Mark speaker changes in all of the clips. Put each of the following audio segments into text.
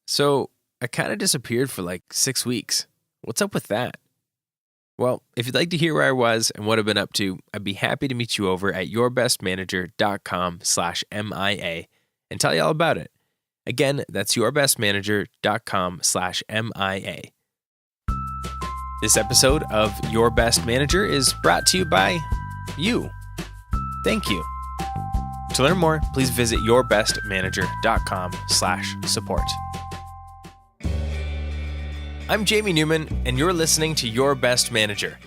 Speaker 1: So I kind of disappeared for like 6 weeks. What's up with that? Well, if you'd like to hear where I was and what I've been up to, I'd be happy to meet you over at yourbestmanager.com/MIA and tell you all about it. Again, that's yourbestmanager.com/MIA. This episode of Your Best Manager is brought to you by you. Thank you. To learn more, please visit yourbestmanager.com/support. I'm Jamie Newman, and you're listening to Your Best Manager,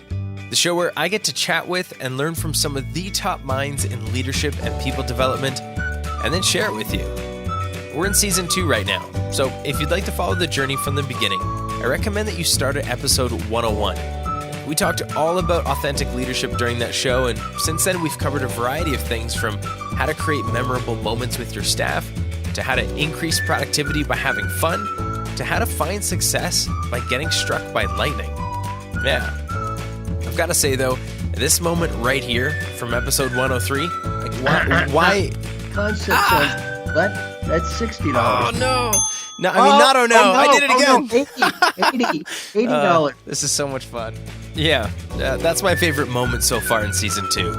Speaker 1: the show where I get to chat with and learn from some of the top minds in leadership and people development, and then share it with you. We're in season 2 right now, so if you'd like to follow the journey from the beginning, I recommend that you start at episode 101. We talked all about authentic leadership during that show, and since then we've covered a variety of things from how to create memorable moments with your staff, to how to increase productivity by having fun, to how to find success by getting struck by lightning. Yeah. I've got to say, though, this moment right here from episode 103, like, why?
Speaker 2: Concept says, what? That's $60.
Speaker 1: Oh, no. No, I mean, not oh, no. I did it again.
Speaker 2: $80.
Speaker 1: This is so much fun. Yeah, that's my favorite moment so far in season 2.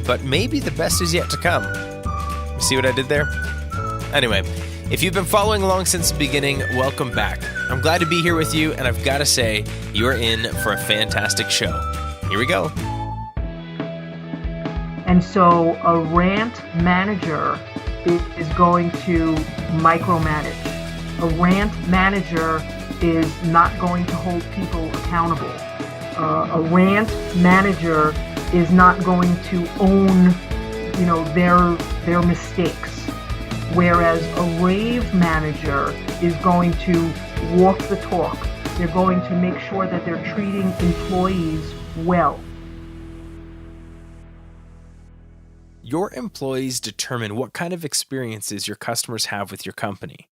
Speaker 1: But maybe the best is yet to come. See what I did there? Anyway, if you've been following along since the beginning, welcome back. I'm glad to be here with you, and I've got to say, you're in for a fantastic show. Here we go.
Speaker 3: And so a rant manager is going to micromanage. A rant manager is not going to hold people accountable. A rant manager is not going to own, their mistakes. Whereas a rave manager is going to walk the talk. They're going to make sure that they're treating employees well.
Speaker 1: Your employees determine what kind of experiences your customers have with your company.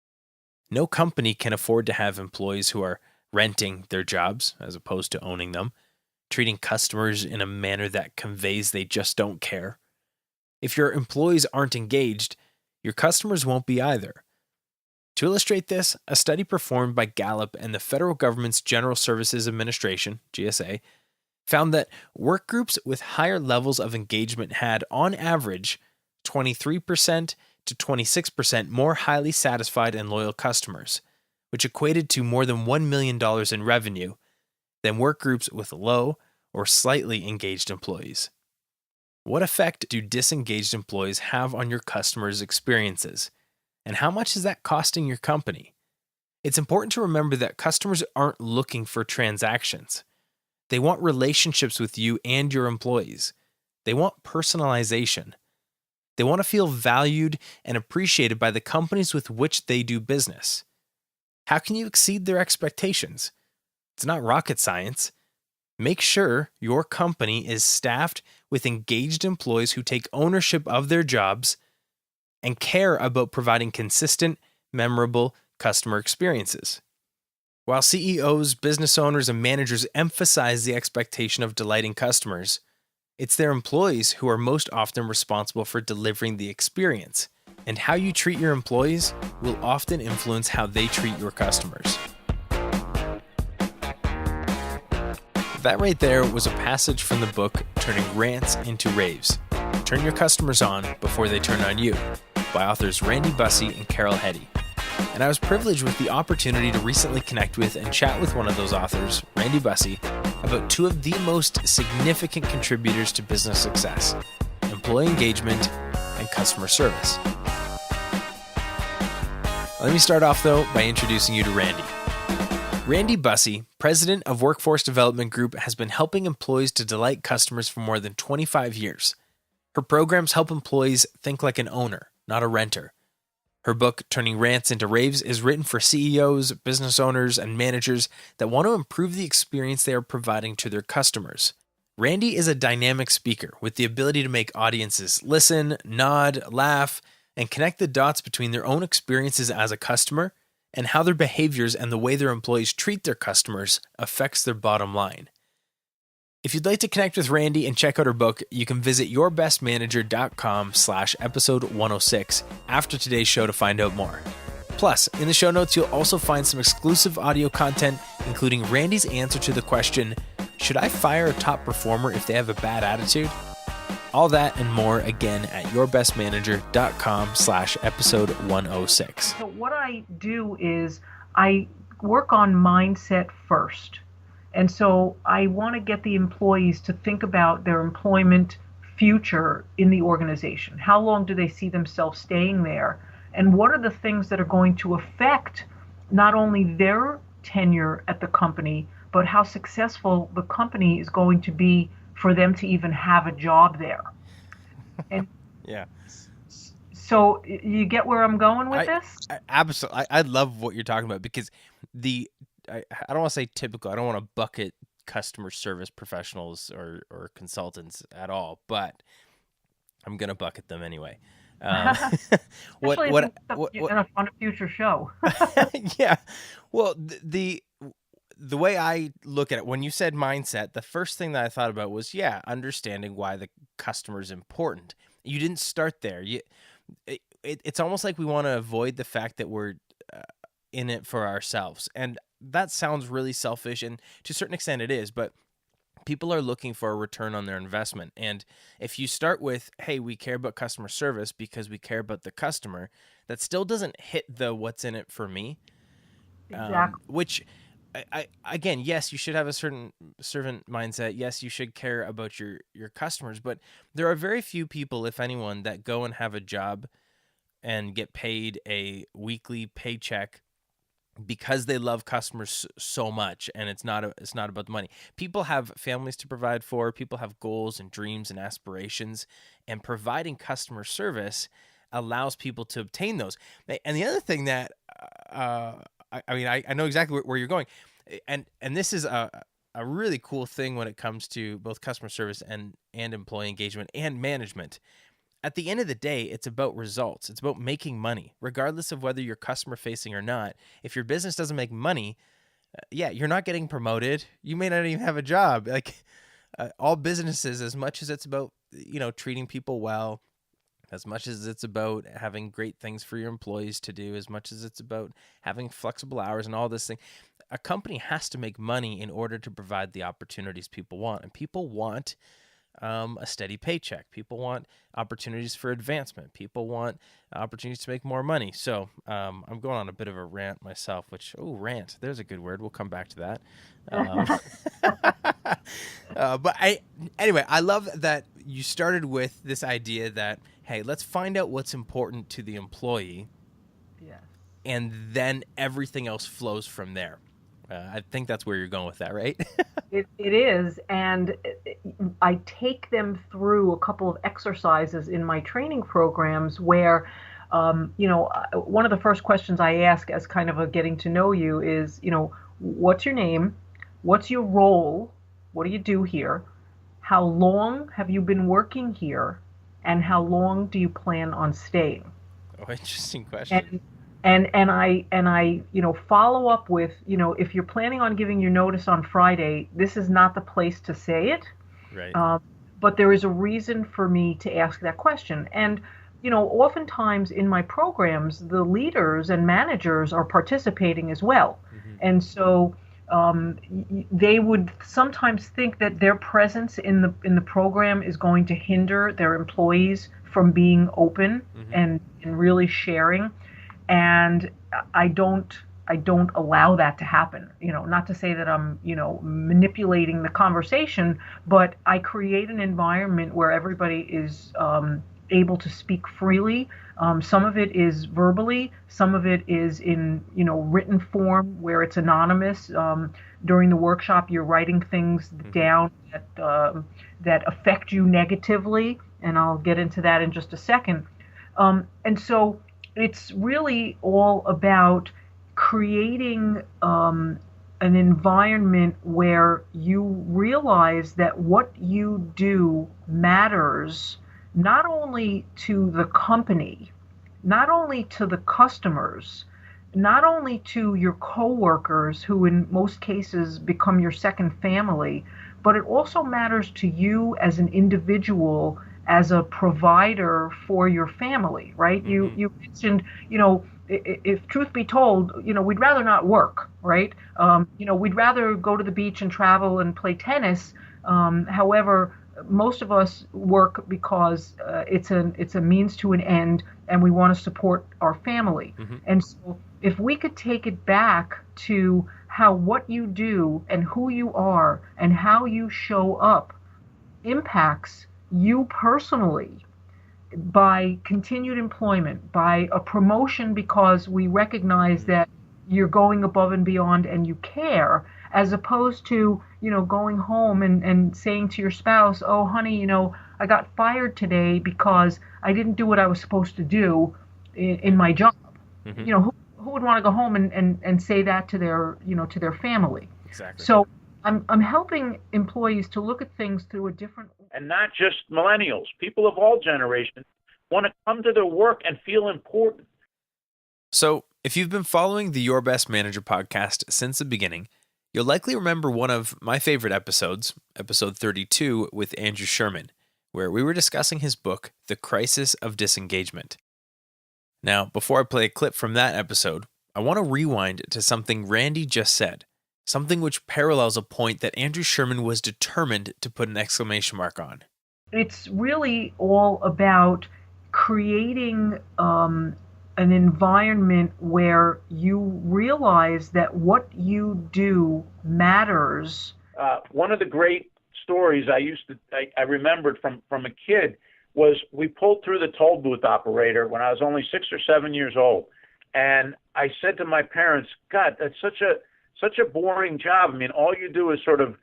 Speaker 1: No company can afford to have employees who are renting their jobs as opposed to owning them, treating customers in a manner that conveys they just don't care. If your employees aren't engaged, your customers won't be either. To illustrate this, a study performed by Gallup and the federal government's General Services Administration, GSA, found that work groups with higher levels of engagement had, on average, 23% to 26% more highly satisfied and loyal customers, which equated to more than $1 million in revenue, than work groups with low or slightly engaged employees. What effect do disengaged employees have on your customers' experiences? And how much is that costing your company? It's important to remember that customers aren't looking for transactions. They want relationships with you and your employees. They want personalization. They want to feel valued and appreciated by the companies with which they do business. How can you exceed their expectations? It's not rocket science. Make sure your company is staffed with engaged employees who take ownership of their jobs and care about providing consistent, memorable customer experiences. While CEOs, business owners, and managers emphasize the expectation of delighting customers, it's their employees who are most often responsible for delivering the experience, and how you treat your employees will often influence how they treat your customers. That right there was a passage from the book Turning Rants Into Raves. Turn your customers on before they turn on you, by authors Randi Busse and Carol Heddy. And I was privileged with the opportunity to recently connect with and chat with one of those authors, Randi Busse, about two of the most significant contributors to business success: employee engagement and customer service. Let me start off, though, by introducing you to Randi. Randi Busse, president of Workforce Development Group, has been helping employees to delight customers for more than 25 years. Her programs help employees think like an owner, not a renter. Her book, Turning Rants Into Raves, is written for CEOs, business owners, and managers that want to improve the experience they are providing to their customers. Randi is a dynamic speaker with the ability to make audiences listen, nod, laugh, and connect the dots between their own experiences as a customer and how their behaviors and the way their employees treat their customers affects their bottom line. If you'd like to connect with Randi and check out her book, you can visit yourbestmanager.com/episode 106 after today's show to find out more. Plus, in the show notes, you'll also find some exclusive audio content, including Randy's answer to the question, should I fire a top performer if they have a bad attitude? All that and more again at yourbestmanager.com/episode 106.
Speaker 3: So what I do is I work on mindset first. And so I want to get the employees to think about their employment future in the organization. How long do they see themselves staying there? And what are the things that are going to affect not only their tenure at the company, but how successful the company is going to be for them to even have a job there. And
Speaker 1: yeah.
Speaker 3: So you get where I'm going with this?
Speaker 1: Absolutely. I love what you're talking about because I don't want to say typical. I don't want to bucket customer service professionals or consultants at all, but I'm going to bucket them anyway.
Speaker 3: What on a future show.
Speaker 1: Yeah. Well, the way I look at it, when you said mindset, the first thing that I thought about was, understanding why the customer is important. You didn't start there. It's almost like we want to avoid the fact that we're in it for ourselves. And that sounds really selfish, and to a certain extent it is, but people are looking for a return on their investment. And if you start with, hey, we care about customer service because we care about the customer, that still doesn't hit the what's in it for me.
Speaker 3: Exactly.
Speaker 1: Which, again, yes, you should have a certain servant mindset. Yes, you should care about your customers, but there are very few people, if anyone, that go and have a job and get paid a weekly paycheck because they love customers so much, and it's not about the money. People have families to provide for, people have goals and dreams and aspirations, and providing customer service allows people to obtain those. And the other thing that, I know exactly where you're going, and this is a really cool thing when it comes to both customer service and employee engagement and management. At the end of the day, it's about results. It's about making money, regardless of whether you're customer facing or not. If your business doesn't make money, you're not getting promoted. You may not even have a job. Like all businesses, as much as it's about, treating people well, as much as it's about having great things for your employees to do, as much as it's about having flexible hours and all this thing, a company has to make money in order to provide the opportunities people want. And people want a steady paycheck. People want opportunities for advancement. People want opportunities to make more money. So I'm going on a bit of a rant myself, rant, there's a good word. We'll come back to that. But I love that you started with this idea that, hey, let's find out what's important to the employee.
Speaker 3: Yes.
Speaker 1: And then everything else flows from there. I think that's where you're going with that, right?
Speaker 3: It is, and I take them through a couple of exercises in my training programs where, one of the first questions I ask as kind of a getting to know you is, what's your name? What's your role? What do you do here? How long have you been working here? And how long do you plan on staying?
Speaker 1: Oh, interesting question.
Speaker 3: And I follow up with, if you're planning on giving your notice on Friday, this is not the place to say it.
Speaker 1: Right.
Speaker 3: But there is a reason for me to ask that question. And, oftentimes in my programs, the leaders and managers are participating as well. Mm-hmm. And so they would sometimes think that their presence in the program is going to hinder their employees from being open mm-hmm. and really sharing. And I don't allow that to happen. Not to say that I'm, manipulating the conversation, but I create an environment where everybody is able to speak freely. Some of it is verbally, some of it is in, written form where it's anonymous. During the workshop, you're writing things down that affect you negatively, and I'll get into that in just a second. And so it's really all about creating an environment where you realize that what you do matters not only to the company, not only to the customers, not only to your coworkers, who in most cases become your second family, but it also matters to you as an individual, as a provider for your family, right? Mm-hmm. You mentioned, if truth be told, we'd rather not work, right? We'd rather go to the beach and travel and play tennis. However, most of us work because it's a means to an end, and we want to support our family. And so if we could take it back to how what you do and who you are and how you show up impacts you personally, by continued employment, by a promotion because we recognize that you're going above and beyond and you care, as opposed to, going home and saying to your spouse, oh, honey, I got fired today because I didn't do what I was supposed to do in my job. Who would want to go home and say that to their family?
Speaker 1: Exactly.
Speaker 3: So I'm helping employees to look at things through a different.
Speaker 4: And not just millennials, people of all generations want to come to their work and feel important.
Speaker 1: So if you've been following the Your Best Manager podcast since the beginning, you'll likely remember one of my favorite episodes, episode 32 with Andrew Sherman, where we were discussing his book, The Crisis of Disengagement. Now, before I play a clip from that episode, I want to rewind to something Randy just said, something which parallels a point that Andrew Sherman was determined to put an exclamation mark on.
Speaker 3: It's really all about creating an environment where you realize that what you do matters.
Speaker 4: One of the great stories I remembered from a kid was we pulled through the toll booth operator when I was only 6 or 7 years old. And I said to my parents, God, that's such a boring job. I mean, all you do is sort of,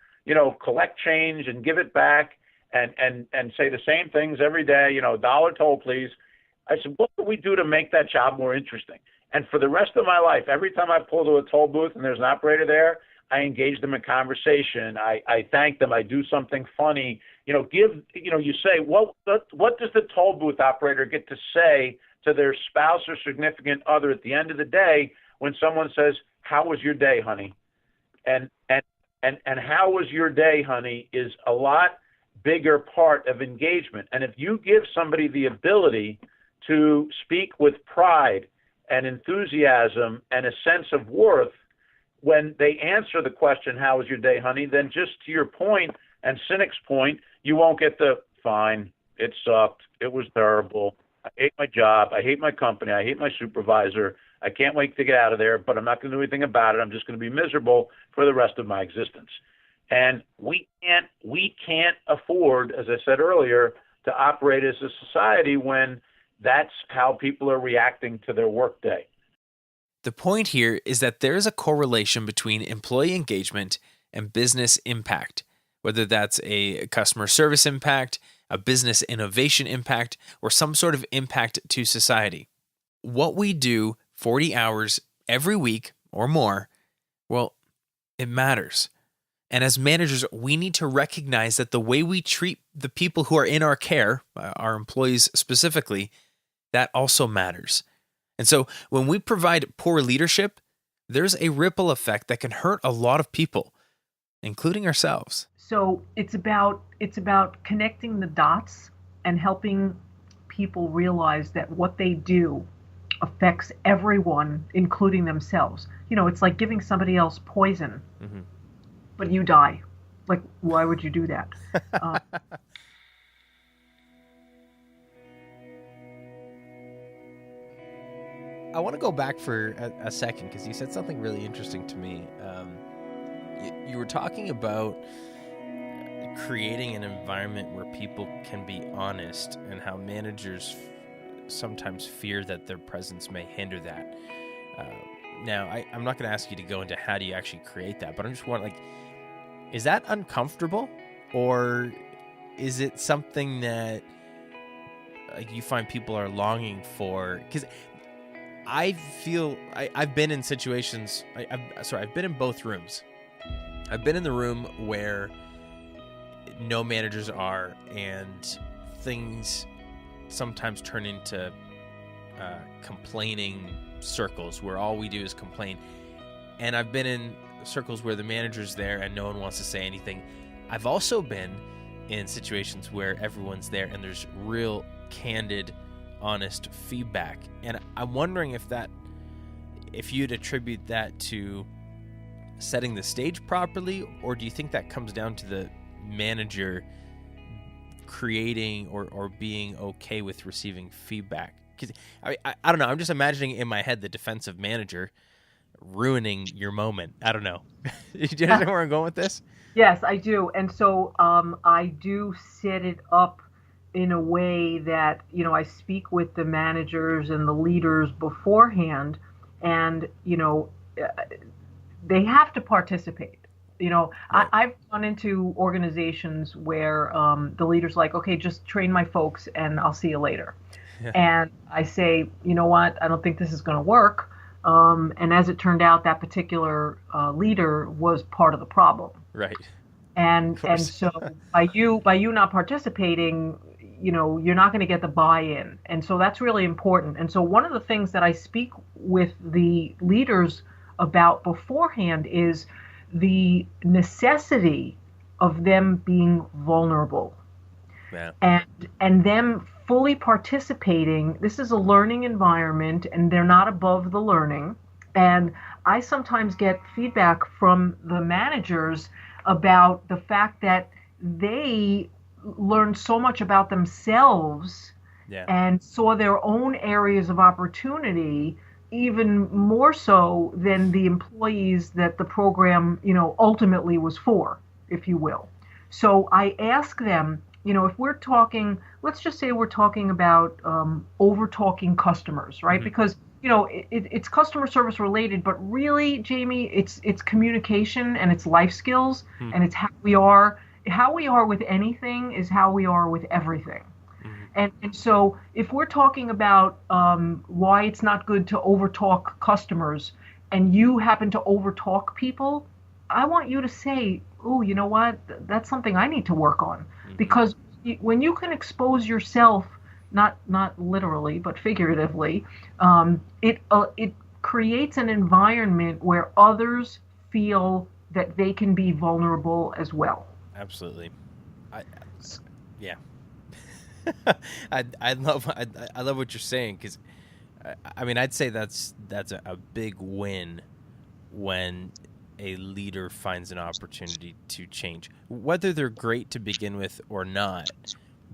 Speaker 4: collect change and give it back and say the same things every day, dollar toll, please. I said, what can we do to make that job more interesting? And for the rest of my life, every time I pull to a toll booth and there's an operator there, I engage them in conversation. I thank them. I do something funny. You say, what does the toll booth operator get to say to their spouse or significant other at the end of the day when someone says, how was your day, honey? And how was your day, honey, is a lot bigger part of engagement. And if you give somebody the ability to speak with pride and enthusiasm and a sense of worth when they answer the question, how was your day, honey, then just to your point and cynic's point, you won't get the fine, it sucked, it was terrible, I hate my job, I hate my company, I hate my supervisor, I can't wait to get out of there, but I'm not going to do anything about it. I'm just going to be miserable for the rest of my existence. And we can't afford, as I said earlier, to operate as a society when that's how people are reacting to their workday.
Speaker 1: The point here is that there is a correlation between employee engagement and business impact, whether that's a customer service impact, a business innovation impact, or some sort of impact to society. What we do 40 hours every week or more, well, it matters. And as managers, we need to recognize that the way we treat the people who are in our care, our employees specifically, that also matters. And so when we provide poor leadership, there's a ripple effect that can hurt a lot of people, including ourselves.
Speaker 3: So it's about connecting the dots and helping people realize that what they do affects everyone, including themselves. It's like giving somebody else poison, but you die. Like, why would you do that?
Speaker 1: I want to go back for a second because you said something really interesting to me. You were talking about creating an environment where people can be honest and how managers sometimes fear that their presence may hinder that. Now, I'm not going to ask you to go into how do you actually create that, but I'm just wondering, is that uncomfortable, or is it something that you find people are longing for? Because I feel I've been in situations. I've been in both rooms. I've been in the room where no managers are, and things sometimes turn into complaining circles where all we do is complain. And I've been in circles where the manager's there and no one wants to say anything. I've also been in situations where everyone's there and there's real candid, honest feedback. And I'm wondering if that if you'd attribute that to setting the stage properly, or do you think that comes down to the manager creating or being okay with receiving feedback? Because I don't know. I'm just imagining in my head the defensive manager ruining your moment. I don't know. Do you understand where I'm going with this?
Speaker 3: Yes, I do. And so I do set it up in a way that, I speak with the managers and the leaders beforehand, and, they have to participate. Right. I've gone into organizations where the leader's like, okay, just train my folks and I'll see you later. Yeah. And I say, you know what, I don't think this is going to work. And as it turned out, that particular leader was part of the problem.
Speaker 1: Right.
Speaker 3: And so by you not participating, you're not going to get the buy-in. And so that's really important. And so one of the things that I speak with the leaders about beforehand is the necessity of them being vulnerable. Yeah. And them fully participating. This is a learning environment, and they're not above the learning. And I sometimes get feedback from the managers about the fact that they learned so much about themselves and saw their own areas of opportunity even more so than the employees that the program, ultimately was for, if you will. So I ask them, if we're talking, let's just say we're talking about over-talking customers, right? Mm-hmm. Because, it's customer service related, but really, Jamie, it's communication and it's life skills, and it's how we are. How we are with anything is how we are with everything. And so if we're talking about why it's not good to overtalk customers, and you happen to overtalk people, I want you to say, oh, you know what? That's something I need to work on. Mm-hmm. Because when you can expose yourself, not literally, but figuratively, it creates an environment where others feel that they can be vulnerable as well.
Speaker 1: Absolutely. Yeah. I love what you're saying, because I'd say that's a big win when a leader finds an opportunity to change, whether they're great to begin with or not,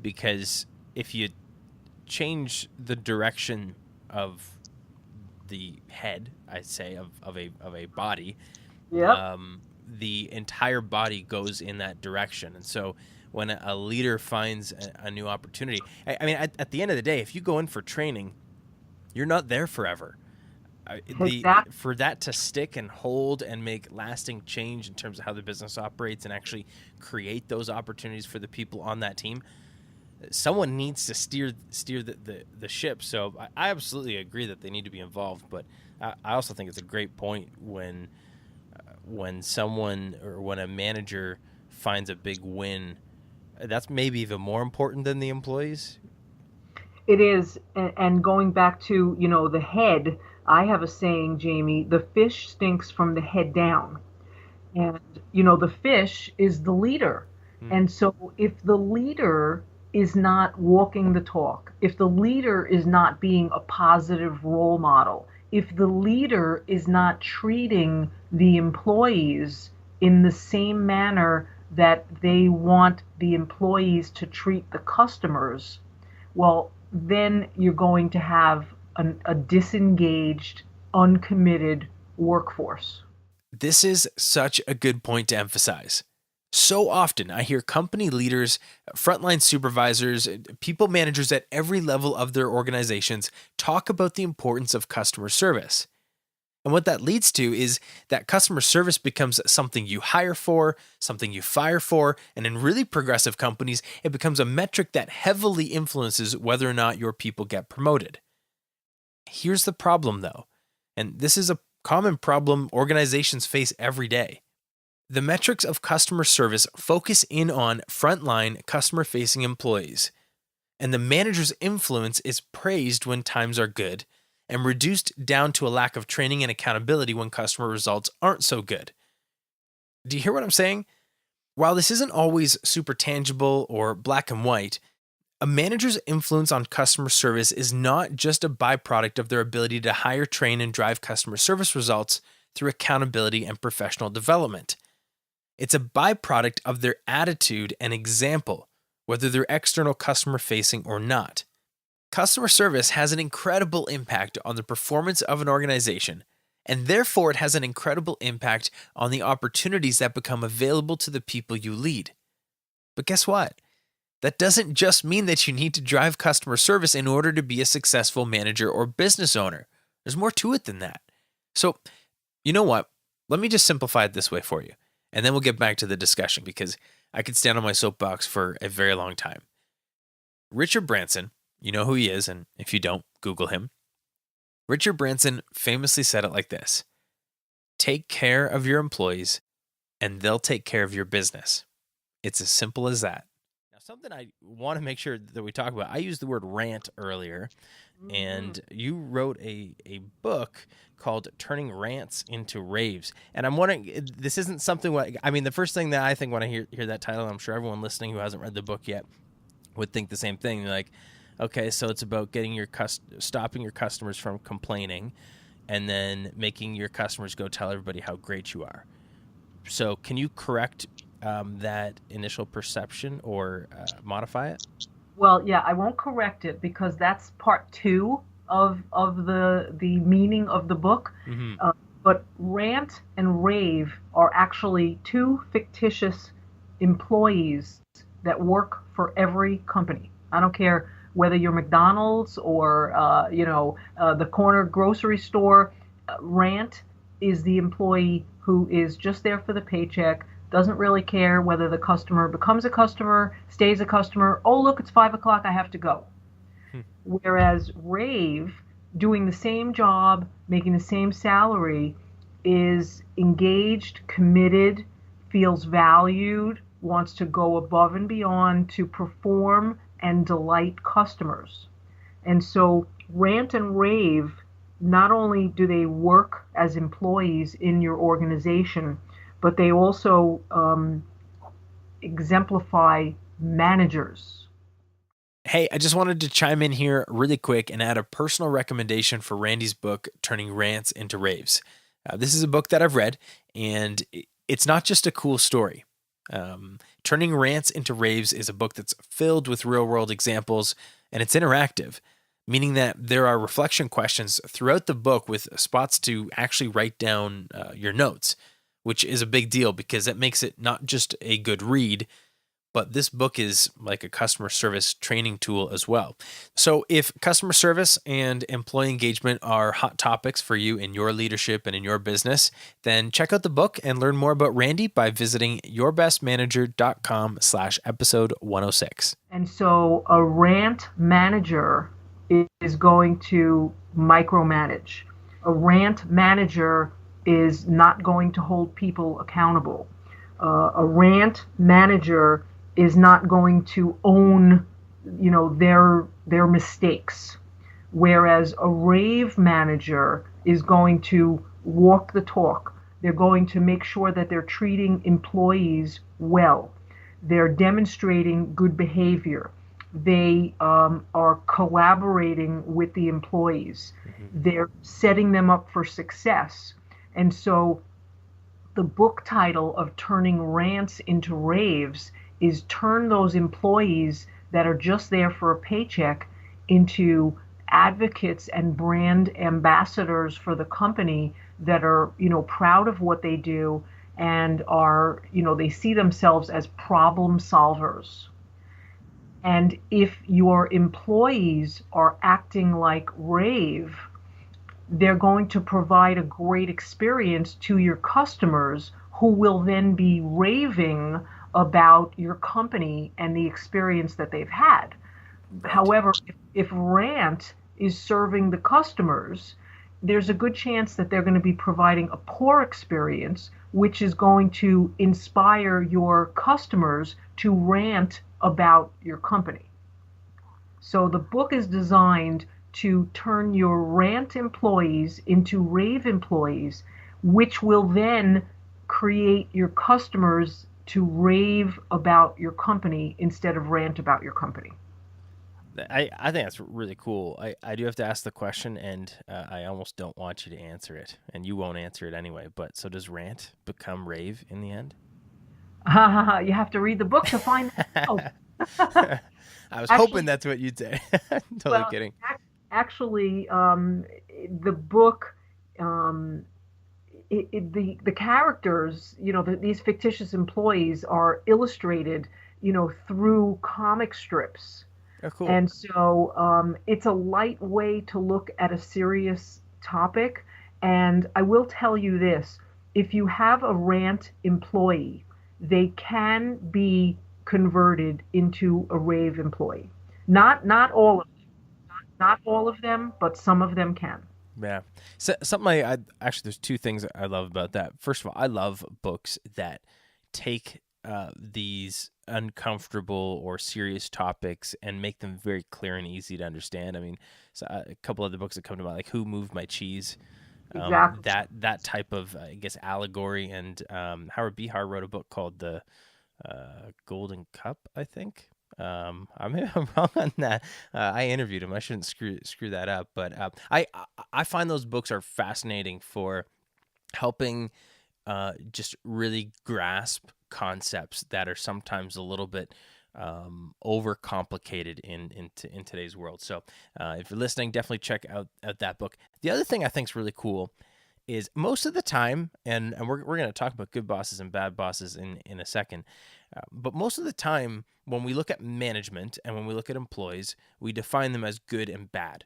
Speaker 1: because if you change the direction of the head, I'd say, of a body, the entire body goes in that direction. And so when a leader finds a new opportunity, at the end of the day, if you go in for training, you're not there forever. For that to stick and hold and make lasting change in terms of how the business operates and actually create those opportunities for the people on that team, someone needs to steer the ship. So I absolutely agree that they need to be involved, but I also think it's a great point when someone or when a manager finds a big win. That's maybe even more important than the employees.
Speaker 3: It is. And going back to, the head, I have a saying, Jamie, the fish stinks from the head down. And, the fish is the leader. And so if the leader is not walking the talk, if the leader is not being a positive role model, if the leader is not treating the employees in the same manner that they want the employees to treat the customers, well, then you're going to have a disengaged, uncommitted workforce.
Speaker 1: This is such a good point to emphasize. So often I hear company leaders, frontline supervisors, people managers at every level of their organizations talk about the importance of customer service. And what that leads to is that customer service becomes something you hire for, something you fire for, and in really progressive companies, it becomes a metric that heavily influences whether or not your people get promoted. Here's the problem, though, and this is a common problem organizations face every day. The metrics of customer service focus in on frontline customer-facing employees, and the manager's influence is praised when times are good and reduced down to a lack of training and accountability when customer results aren't so good. Do you hear what I'm saying? While this isn't always super tangible or black and white, A manager's influence on customer service is not just a byproduct of their ability to hire, train, and drive customer service results through accountability and professional development. It's a byproduct of their attitude and example, whether they're external customer facing or not. Customer service has an incredible impact on the performance of an organization, and therefore it has an incredible impact on the opportunities that become available to the people you lead. But guess what? That doesn't just mean that you need to drive customer service in order to be a successful manager or business owner. There's more to it than that. So, you know what? Let me just simplify it this way for you, and then we'll get back to the discussion because I could stand on my soapbox for a very long time. Richard Branson, you know who he is, and if you don't, Google him. Richard Branson famously said it like this: take care of your employees, and they'll take care of your business. It's as simple as that. Now, something I want to make sure that we talk about, I used the word rant earlier, and you wrote a book called Turning Rants Into Raves. And I'm wondering, this isn't something, the first thing that I think when I hear that title, I'm sure everyone listening who hasn't read the book yet would think the same thing. They're like, okay, so it's about getting stopping your customers from complaining and then making your customers go tell everybody how great you are. So can you correct that initial perception or modify it?
Speaker 3: Well, yeah, I won't correct it because that's part 2 of the meaning of the book.
Speaker 1: Mm-hmm.
Speaker 3: But rant and rave are actually 2 fictitious employees that work for every company. I don't care whether you're McDonald's or the corner grocery store. Rant is the employee who is just there for the paycheck, doesn't really care whether the customer becomes a customer, stays a customer. Oh, look, it's 5 o'clock, I have to go. Whereas rave, doing the same job, making the same salary, is engaged, committed, feels valued, wants to go above and beyond to perform and delight customers. And so rant and rave, not only do they work as employees in your organization, but they also exemplify managers.
Speaker 1: Hey, I just wanted to chime in here really quick and add a personal recommendation for Randy's book, Turning Rants Into Raves. This is a book that I've read, and it's not just a cool story. Turning Rants Into Raves is a book that's filled with real-world examples, and it's interactive, meaning that there are reflection questions throughout the book with spots to actually write down your notes, which is a big deal because it makes it not just a good read, but this book is like a customer service training tool as well. So if customer service and employee engagement are hot topics for you in your leadership and in your business, then check out the book and learn more about Randy by visiting yourbestmanager.com/episode 106.
Speaker 3: And so a rant manager is going to micromanage. A rant manager is not going to hold people accountable. A rant manager is not going to own, their mistakes. Whereas a rave manager is going to walk the talk. They're going to make sure that they're treating employees well. They're demonstrating good behavior. They are collaborating with the employees. Mm-hmm. They're setting them up for success. And so the book title of Turning Rants Into Raves is turn those employees that are just there for a paycheck into advocates and brand ambassadors for the company that are, proud of what they do and are, they see themselves as problem solvers. And if your employees are acting like rave, they're going to provide a great experience to your customers who will then be raving about your company and the experience that they've had. However, if rant is serving the customers, there's a good chance that they're going to be providing a poor experience, which is going to inspire your customers to rant about your company. So the book is designed to turn your rant employees into rave employees, which will then create your customers to rave about your company instead of rant about your company.
Speaker 1: I think that's really cool. I do have to ask the question, and I almost don't want you to answer it, and you won't answer it anyway. But so does rant become rave in the end?
Speaker 3: You have to read the book to find out.
Speaker 1: I was
Speaker 3: Actually,
Speaker 1: hoping that's what you'd say. Totally
Speaker 3: well,
Speaker 1: kidding.
Speaker 3: actually, the book, the characters, these fictitious employees are illustrated, through comic strips.
Speaker 1: Oh, cool.
Speaker 3: And so it's a light way to look at a serious topic. And I will tell you this, if you have a rant employee, they can be converted into a rave employee. Not all of them, not all of them, but some of them can.
Speaker 1: Yeah. So something I actually, there's two things I love about that. First of all, I love books that take these uncomfortable or serious topics and make them very clear and easy to understand. I mean, so a couple of the books that come to mind, like Who Moved My Cheese?
Speaker 3: Exactly.
Speaker 1: That type of, I guess, allegory. And Howard Behar wrote a book called The Golden Cup, I think. I'm wrong on that. I interviewed him. I shouldn't screw that up. But I find those books are fascinating for helping just really grasp concepts that are sometimes a little bit overcomplicated in today's world. So if you're listening, definitely check out that book. The other thing I think is really cool is most of the time, and we're going to talk about good bosses and bad bosses in a second, but most of the time when we look at management and when we look at employees, we define them as good and bad.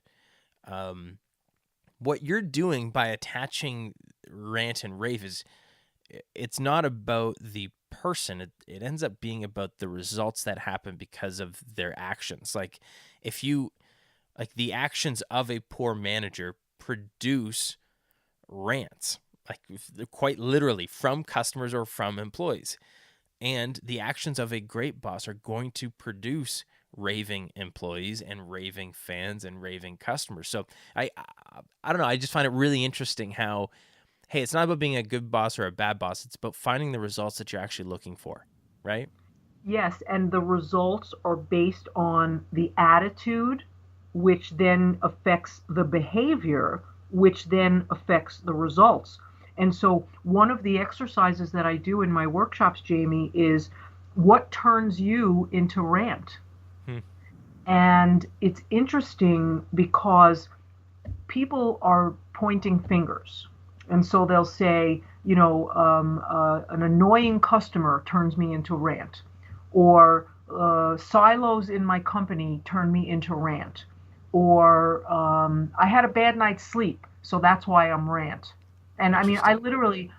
Speaker 1: What you're doing by attaching rant and rave is, it's not about the person. It ends up being about the results that happen because of their actions. Like the actions of a poor manager produce rants, like quite literally from customers or from employees. And the actions of a great boss are going to produce raving employees and raving fans and raving customers. So I don't know. I just find it really interesting how, hey, it's not about being a good boss or a bad boss. It's about finding the results that you're actually looking for, right?
Speaker 3: Yes, and the results are based on the attitude, which then affects the behavior, which then affects the results. And so one of the exercises that I do in my workshops, Jamie, is what turns you into rant? And it's interesting because people are pointing fingers. And so they'll say, an annoying customer turns me into rant, or silos in my company turn me into rant, or I had a bad night's sleep, so that's why I'm rant. And I mean, I literally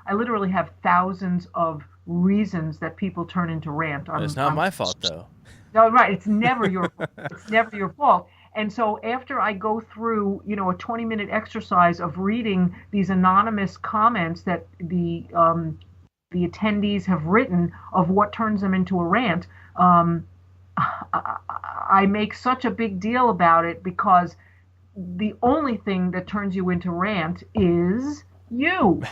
Speaker 3: have thousands of reasons that people turn into rant.
Speaker 1: It's not my fault, though.
Speaker 3: No, right. It's never your fault. It's never your fault. And so after I go through, a 20-minute exercise of reading these anonymous comments that the attendees have written of what turns them into a rant, I make such a big deal about it because the only thing that turns you into rant is you.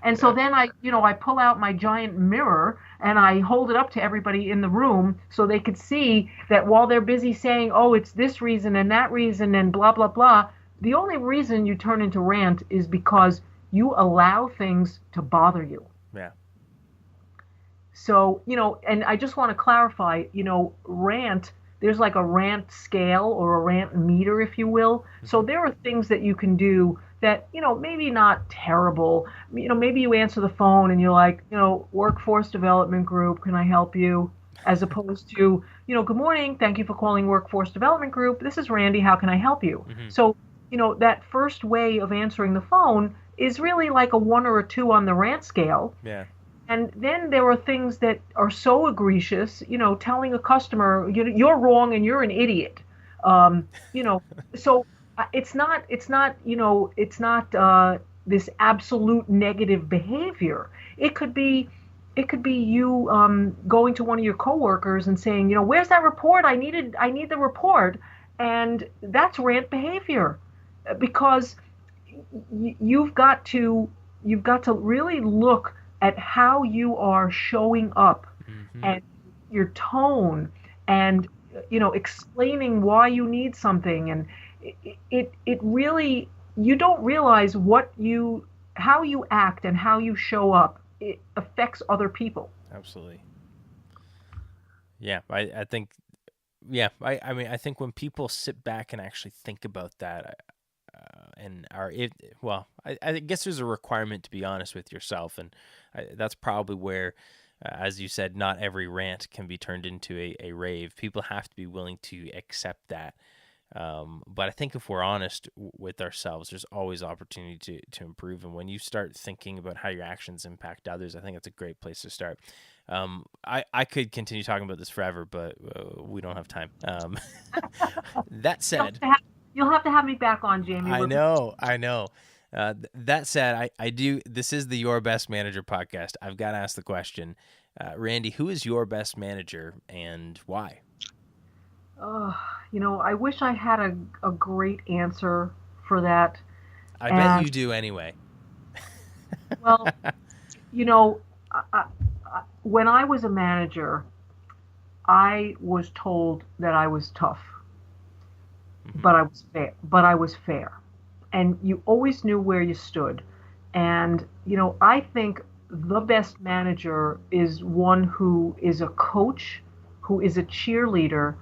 Speaker 3: And so then I pull out my giant mirror and I hold it up to everybody in the room so they could see that while they're busy saying, oh, it's this reason and that reason and blah, blah, blah, the only reason you turn into rant is because you allow things to bother you.
Speaker 1: Yeah.
Speaker 3: So, and I just want to clarify, rant, there's like a rant scale or a rant meter, if you will. Mm-hmm. So there are things that you can do that, maybe not terrible. Maybe you answer the phone and you're like, Workforce Development Group, can I help you? As opposed to, good morning, thank you for calling Workforce Development Group. This is Randy, how can I help you? Mm-hmm. So, that first way of answering the phone is really like a 1 or a 2 on the rant scale.
Speaker 1: Yeah.
Speaker 3: And then there are things that are so egregious, telling a customer, you're wrong and you're an idiot. So it's not this absolute negative behavior. It could be you going to one of your coworkers and saying, where's that report? I need the report. And that's rant behavior, because you've got to really look at how you are showing up, mm-hmm. and your tone, and explaining why you need something, and it really, you don't realize how you act and how you show up, it affects other people.
Speaker 1: Absolutely. Yeah, I think, yeah, I mean, I think when people sit back and actually think about that, I guess there's a requirement to be honest with yourself, and that's probably where, as you said, not every rant can be turned into a rave. People have to be willing to accept that. But I think if we're honest with ourselves, there's always opportunity to improve. And when you start thinking about how your actions impact others, I think that's a great place to start. I could continue talking about this forever, but we don't have time. That said,
Speaker 3: you'll have to have me back on, Jamie.
Speaker 1: I know. That said, I do. This is the Your Best Manager podcast. I've got to ask the question, Randy, who is your best manager and why?
Speaker 3: I wish I had a great answer for that.
Speaker 1: I bet you do anyway.
Speaker 3: Well, when I was a manager, I was told that I was tough, but I was fair. And you always knew where you stood. And, I think the best manager is one who is a coach, who is a cheerleader,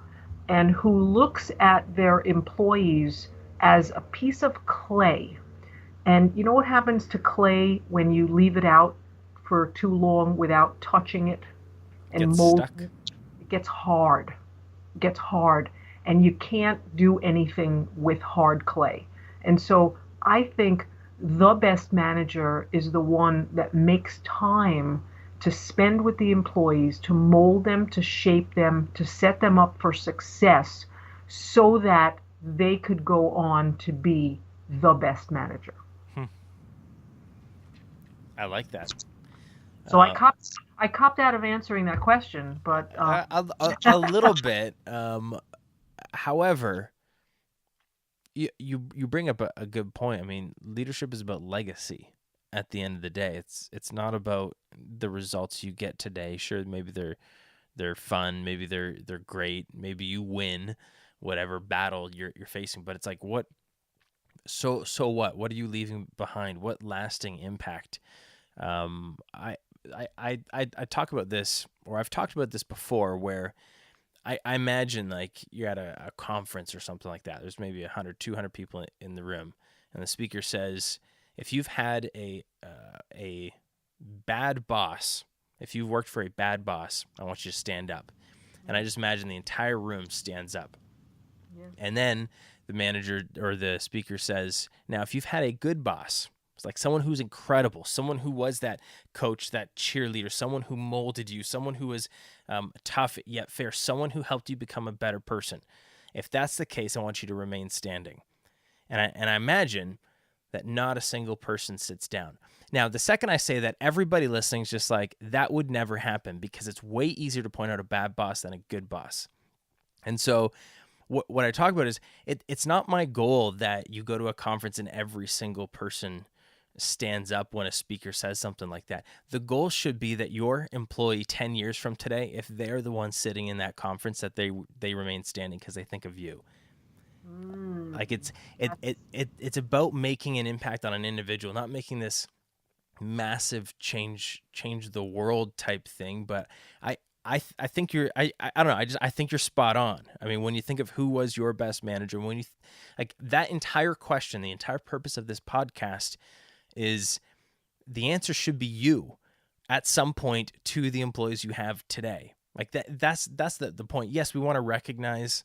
Speaker 3: and who looks at their employees as a piece of clay. And you know what happens to clay when you leave it out for too long without touching it and molding it? It gets hard. And you can't do anything with hard clay. And so I think the best manager is the one that makes time to spend with the employees, to mold them, to shape them, to set them up for success so that they could go on to be the best manager.
Speaker 1: I like that.
Speaker 3: So I copped out of answering that question, but
Speaker 1: a little bit. However, you bring up a good point. I mean, leadership is about legacy. At the end of the day, it's not about the results you get today. Sure, maybe they're fun, maybe they're great, maybe you win whatever battle you're facing. But it's like, what? So what? What are you leaving behind? What lasting impact? I talk about this, or I've talked about this before, where I imagine like you're at a conference or something like that. There's maybe 100, 200 people in the room, and the speaker says, if you've had a bad boss, if you've worked for a bad boss, I want you to stand up. And I just imagine the entire room stands up. Yeah. And then the manager or the speaker says, now, if you've had a good boss, it's like someone who's incredible, someone who was that coach, that cheerleader, someone who molded you, someone who was tough yet fair, someone who helped you become a better person. If that's the case, I want you to remain standing. And I imagine that not a single person sits down. Now, the second I say that, everybody listening is just like, that would never happen, because it's way easier to point out a bad boss than a good boss. And so what I talk about is it's not my goal that you go to a conference and every single person stands up when a speaker says something like that. The goal should be that your employee 10 years from today, if they're the one sitting in that conference, that they remain standing because they think of you. Like it's about making an impact on an individual, not making this massive change the world type thing. But I think you're I don't know, I think you're spot on. I mean, when you think of who was your best manager, when you like that entire question, the entire purpose of this podcast is the answer should be you at some point to the employees you have today. Like that's the point. Yes, we want to recognize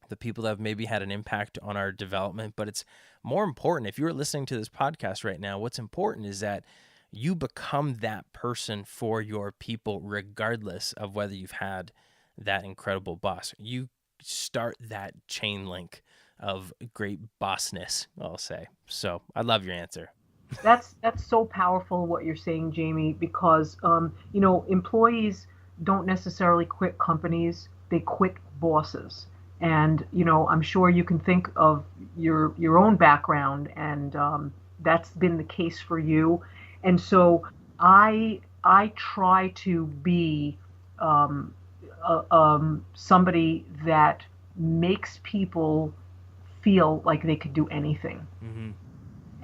Speaker 1: the people that have maybe had an impact on our development, but it's more important, if you're listening to this podcast right now, what's important is that you become that person for your people, regardless of whether you've had that incredible boss. You start that chain link of great bossness, I'll say. So I love your answer.
Speaker 3: That's so powerful what you're saying, Jamie, because employees don't necessarily quit companies, they quit bosses. And I'm sure you can think of your own background, and that's been the case for you. And so I try to be somebody that makes people feel like they could do anything.
Speaker 5: Mm-hmm.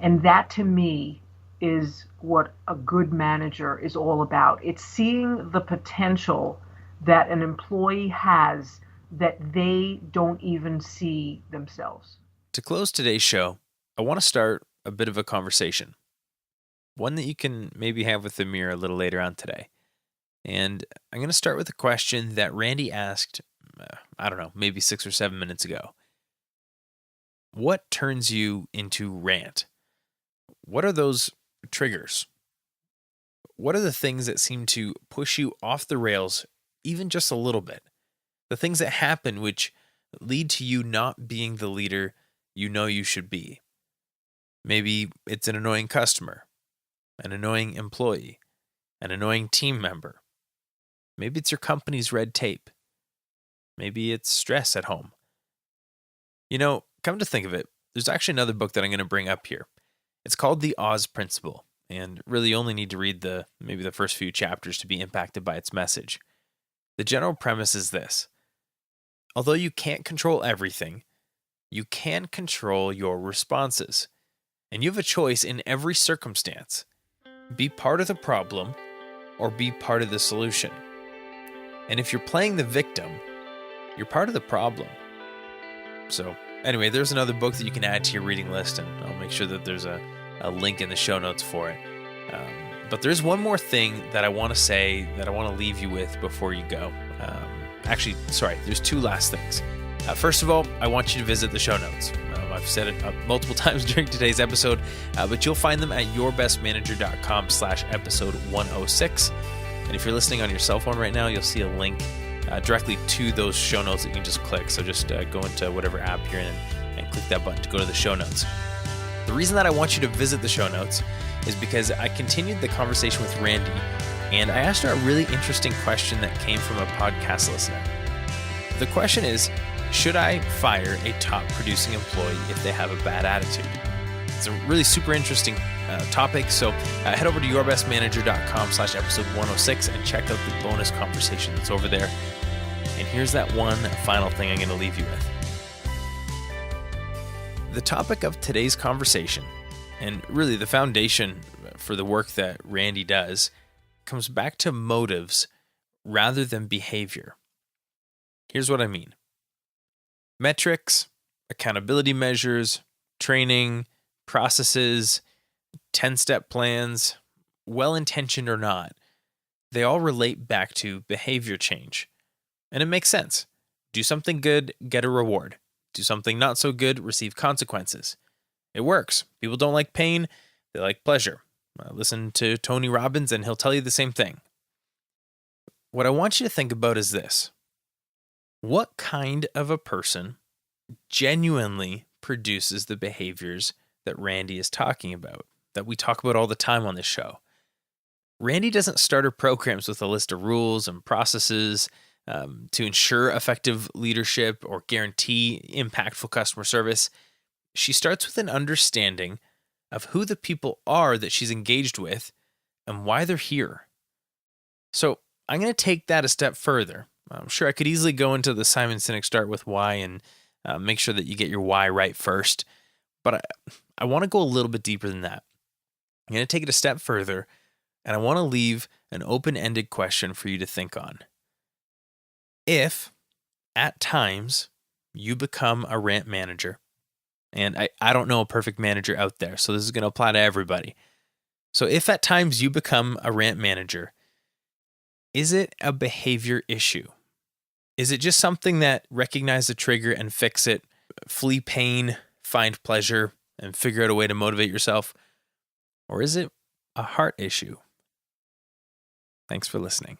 Speaker 3: And that to me is what a good manager is all about. It's seeing the potential that an employee has that they don't even see themselves.
Speaker 1: To close today's show, I want to start a bit of a conversation. One that you can maybe have with the mirror a little later on today. And I'm going to start with a question that Randy asked, I don't know, maybe 6 or 7 minutes ago. What turns you into rant? What are those triggers? What are the things that seem to push you off the rails even just a little bit? The things that happen which lead to you not being the leader you know you should be. Maybe it's an annoying customer, an annoying employee, an annoying team member. Maybe it's your company's red tape. Maybe it's stress at home. You know, come to think of it, there's actually another book that I'm going to bring up here. It's called The Oz Principle, and really you only need to read maybe the first few chapters to be impacted by its message. The general premise is this. Although you can't control everything, you can control your responses. And you have a choice in every circumstance. Be part of the problem or be part of the solution. And if you're playing the victim, you're part of the problem. So anyway, there's another book that you can add to your reading list, and I'll make sure that there's a link in the show notes for it. But there's one more thing that I want to say that I want to leave you with before you go. There's two last things. First of all, I want you to visit the show notes. I've said it multiple times during today's episode, but you'll find them at yourbestmanager.com/episode 106. And if you're listening on your cell phone right now, you'll see a link directly to those show notes that you can just click. So just go into whatever app you're in and click that button to go to the show notes. The reason that I want you to visit the show notes is because I continued the conversation with Randy, and I asked her a really interesting question that came from a podcast listener. The question is, should I fire a top producing employee if they have a bad attitude? It's a really super interesting topic, so head over to yourbestmanager.com/episode 106 and check out the bonus conversation that's over there. And here's that one final thing I'm going to leave you with. The topic of today's conversation, and really the foundation for the work that Randy does, comes back to motives rather than behavior. Here's what I mean. Metrics, accountability measures, training, processes, 10-step plans, well-intentioned or not, they all relate back to behavior change. And it makes sense. Do something good, get a reward. Do something not so good, receive consequences. It works. People don't like pain, they like pleasure. Listen to Tony Robbins and he'll tell you the same thing. What I want you to think about is this. What kind of a person genuinely produces the behaviors that Randy is talking about, that we talk about all the time on this show? Randy doesn't start her programs with a list of rules and processes to ensure effective leadership or guarantee impactful customer service. She starts with an understanding of who the people are that she's engaged with and why they're here. So I'm going to take that a step further. I'm sure I could easily go into the Simon Sinek start with why and make sure that you get your why right first. But I want to go a little bit deeper than that. I'm going to take it a step further, and I want to leave an open-ended question for you to think on. If, at times, you become a rant manager, and I don't know a perfect manager out there, so this is going to apply to everybody. So if at times you become a rant manager, is it a behavior issue? Is it just something that recognize the trigger and fix it, flee pain, find pleasure, and figure out a way to motivate yourself? Or is it a heart issue? Thanks for listening.